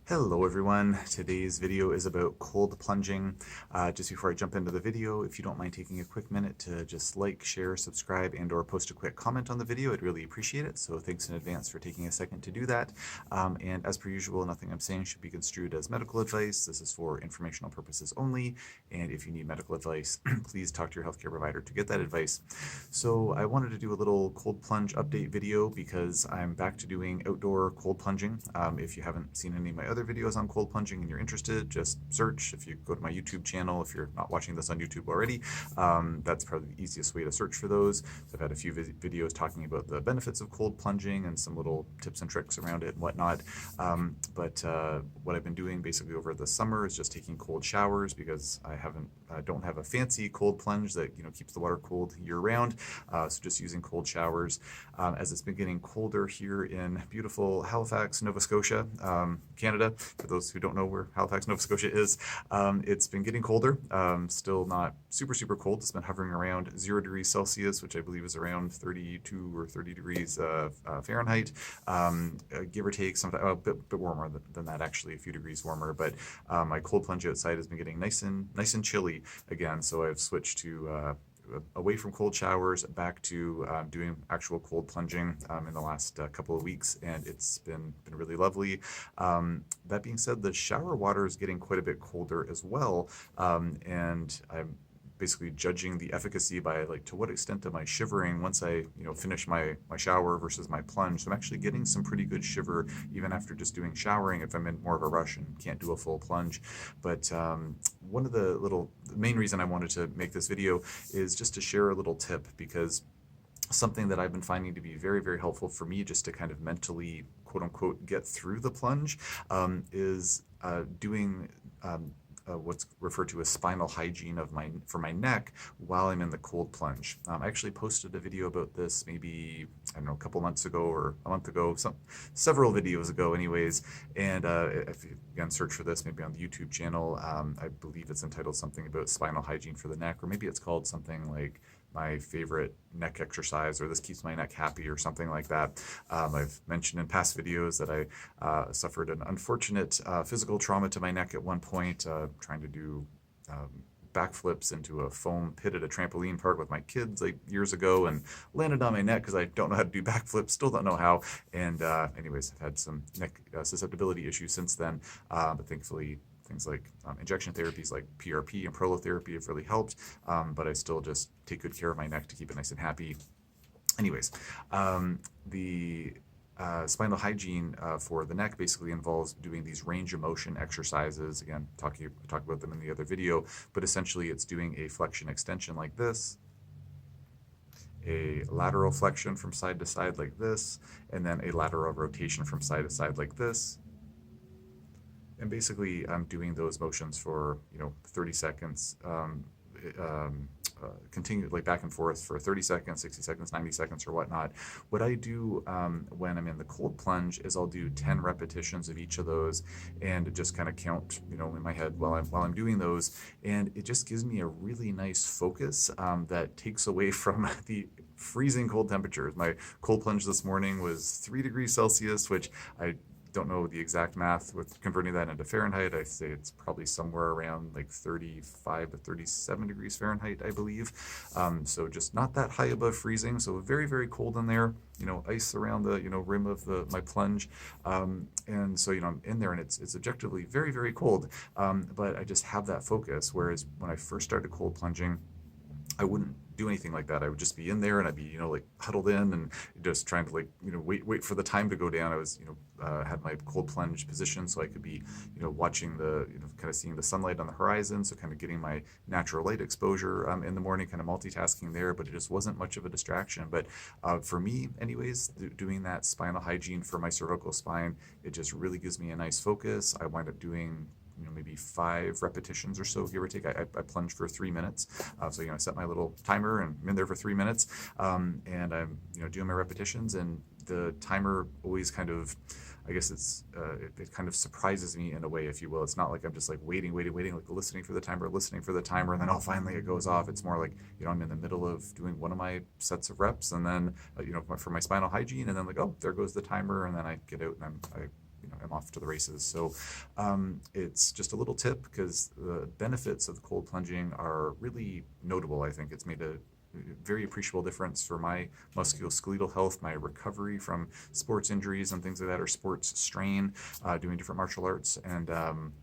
Hello everyone, today's video is about cold plunging. Just before I jump into the video, if you don't mind taking a quick minute to just like, share, subscribe, and or post a quick comment on the video, I'd really appreciate it. So thanks in advance for taking a second to do that. And as per usual, nothing I'm saying should be construed as medical advice. This is for informational purposes only. And if you need medical advice, please talk to your healthcare provider to get that advice. So I wanted to do a little cold plunge update video because I'm back to doing outdoor cold plunging. If you haven't seen any of my other videos on cold plunging and you're interested, just search. If you go to my YouTube channel, if you're not watching this on YouTube already, that's probably the easiest way to search for those. So I've had a few videos talking about the benefits of cold plunging and some little tips and tricks around it and whatnot. But what I've been doing basically over the summer is just taking cold showers because I don't have a fancy cold plunge that keeps the water cold year round. So just using cold showers. As it's been getting colder here in beautiful Halifax, Nova Scotia, Canada. For those who don't know where Halifax, Nova Scotia is, it's been getting colder. Still not super cold. It's been hovering around 0 degrees Celsius, which I believe is around 32 or 30 degrees Fahrenheit, give or take. Sometimes a bit warmer than that, actually, a few degrees warmer. But my cold plunge outside has been getting nice and chilly again. So I've switched to away from cold showers back to doing actual cold plunging in the last couple of weeks, and it's been really lovely. That being said, the shower water is getting quite a bit colder as well, and I'm basically judging the efficacy by to what extent am I shivering once I finish my shower versus my plunge. So I'm actually getting some pretty good shiver even after just doing showering if I'm in more of a rush and can't do a full plunge. But one of the main reason I wanted to make this video is just to share a little tip, because something that I've been finding to be very helpful for me just to kind of mentally, quote unquote, get through the plunge is doing what's referred to as spinal hygiene for my neck while I'm in the cold plunge. I actually posted a video about this maybe, I don't know, a couple months ago or a month ago, several videos ago anyways, and if you again search for this maybe on the YouTube channel, I believe it's entitled something about spinal hygiene for the neck, or maybe it's called something like my favorite neck exercise, or this keeps my neck happy, or something like that. I've mentioned in past videos that I suffered an unfortunate physical trauma to my neck at one point, trying to do backflips into a foam pit at a trampoline park with my kids years ago, and landed on my neck because I don't know how to do backflips, still don't know how. And anyways, I've had some neck susceptibility issues since then, but thankfully things like injection therapies like PRP and prolotherapy have really helped, but I still just take good care of my neck to keep it nice and happy. Anyways, the spinal hygiene for the neck basically involves doing these range of motion exercises. Again, talk about them in the other video, but essentially it's doing a flexion extension like this, a lateral flexion from side to side like this, and then a lateral rotation from side to side like this. And basically I'm doing those motions for 30 seconds, continue back and forth for 30 seconds, 60 seconds, 90 seconds, or whatnot. What I do when I'm in the cold plunge is I'll do 10 repetitions of each of those and just kind of count in my head while I'm doing those, and it just gives me a really nice focus that takes away from the freezing cold temperatures. My cold plunge this morning was 3 degrees Celsius, which I don't know the exact math with converting that into Fahrenheit. I say it's probably somewhere around 35 to 37 degrees Fahrenheit, I believe. So just not that high above freezing. So very cold in there. Ice around the rim of my plunge, and so I'm in there, and it's objectively very cold. But I just have that focus. Whereas when I first started cold plunging, I wouldn't do anything like that. I would just be in there, and I'd be huddled in and just trying to wait for the time to go down. I was had my cold plunge position so I could be watching the kind of seeing the sunlight on the horizon, so kind of getting my natural light exposure in the morning, kind of multitasking there. But it just wasn't much of a distraction. But for me anyways, doing that spinal hygiene for my cervical spine, it just really gives me a nice focus. I wind up doing maybe 5 repetitions or so, give or take. I plunge for 3 minutes. So, I set my little timer and I'm in there for 3 minutes. And I'm, doing my repetitions, and the timer always kind of, I guess it kind of surprises me in a way, if you will. It's not like I'm just waiting, listening for the timer, and then finally it goes off. It's more like, I'm in the middle of doing one of my sets of reps, and then, for my spinal hygiene, and then oh, there goes the timer, and then I get out and I'm off to the races. So it's just a little tip, because the benefits of the cold plunging are really notable. I think it's made a very appreciable difference for my musculoskeletal health, my recovery from sports injuries and things like that, or sports strain, doing different martial arts. And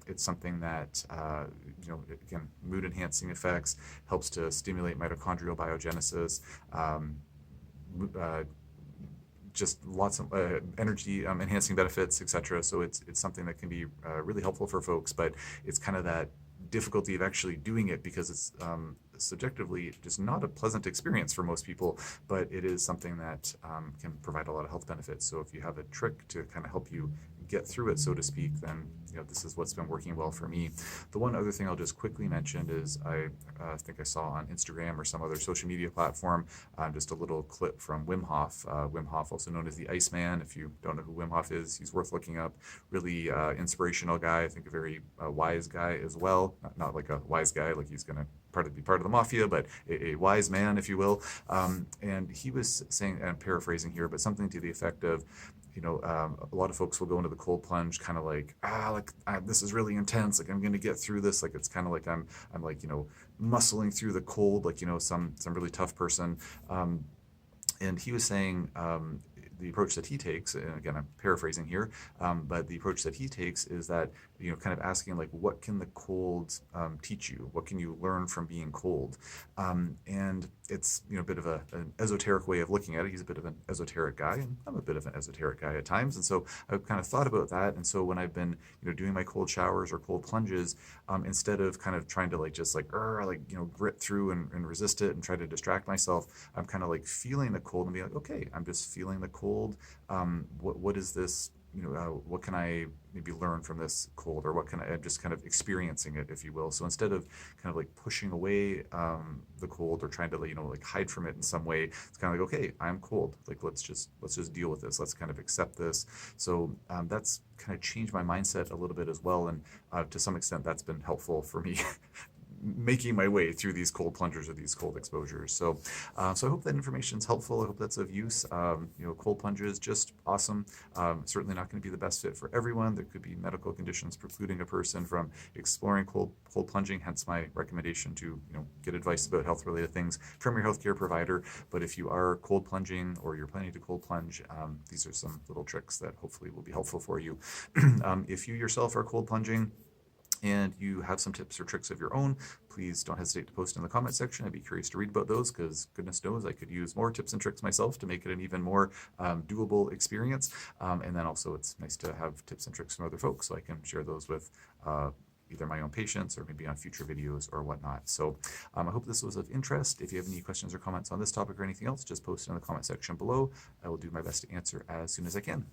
it's something that, again, mood enhancing effects, helps to stimulate mitochondrial biogenesis, just lots of energy enhancing benefits, etc. So it's something that can be really helpful for folks, but it's kind of that difficulty of actually doing it, because it's subjectively just not a pleasant experience for most people, but it is something that can provide a lot of health benefits. So if you have a trick to kind of help you get through it, so to speak, then this is what's been working well for me. The one other thing I'll just quickly mention is I think I saw on Instagram or some other social media platform just a little clip from Wim Hof. Wim Hof, also known as the Iceman. If you don't know who Wim Hof is, he's worth looking up. Really inspirational guy. I think a very wise guy as well. Not like a wise guy like he's going to be part of the mafia, but a wise man, if you will. And he was saying, and I'm paraphrasing here, but something to the effect of, a lot of folks will go into the cold plunge kind of like, this is really intense. Like, I'm going to get through this. Like, it's kind of like I'm like, muscling through the cold, like, some really tough person. And he was saying, the approach that he takes, and again, I'm paraphrasing here, but the approach that he takes is that, kind of asking, like, what can the cold teach you? What can you learn from being cold? And it's, a bit of an esoteric way of looking at it. He's a bit of an esoteric guy, and I'm a bit of an esoteric guy at times. And so I've kind of thought about that. And so when I've been, doing my cold showers or cold plunges, instead of kind of trying to just grit through and resist it and try to distract myself, I'm kind of like feeling the cold and being like, okay, I'm just feeling the cold. What is this? What can I maybe learn from this cold, or what can I just kind of experiencing it, if you will. So instead of kind of like pushing away the cold or trying to hide from it in some way, it's kind of like, okay, I'm cold. Like, let's just deal with this. Let's kind of accept this. So that's kind of changed my mindset a little bit as well, and to some extent that's been helpful for me making my way through these cold plungers or these cold exposures. So so I hope that information is helpful. I hope that's of use. Cold plunges, just awesome. Certainly not going to be the best fit for everyone. There could be medical conditions precluding a person from exploring cold plunging, hence my recommendation to get advice about health related things from your healthcare provider. But if you are cold plunging or you're planning to cold plunge, these are some little tricks that hopefully will be helpful for you. If you yourself are cold plunging and you have some tips or tricks of your own, please don't hesitate to post in the comment section. I'd be curious to read about those, because goodness knows I could use more tips and tricks myself to make it an even more doable experience. And then also it's nice to have tips and tricks from other folks, so I can share those with either my own patients or maybe on future videos or whatnot. So I hope this was of interest. If you have any questions or comments on this topic or anything else, just post it in the comment section below. I will do my best to answer as soon as I can.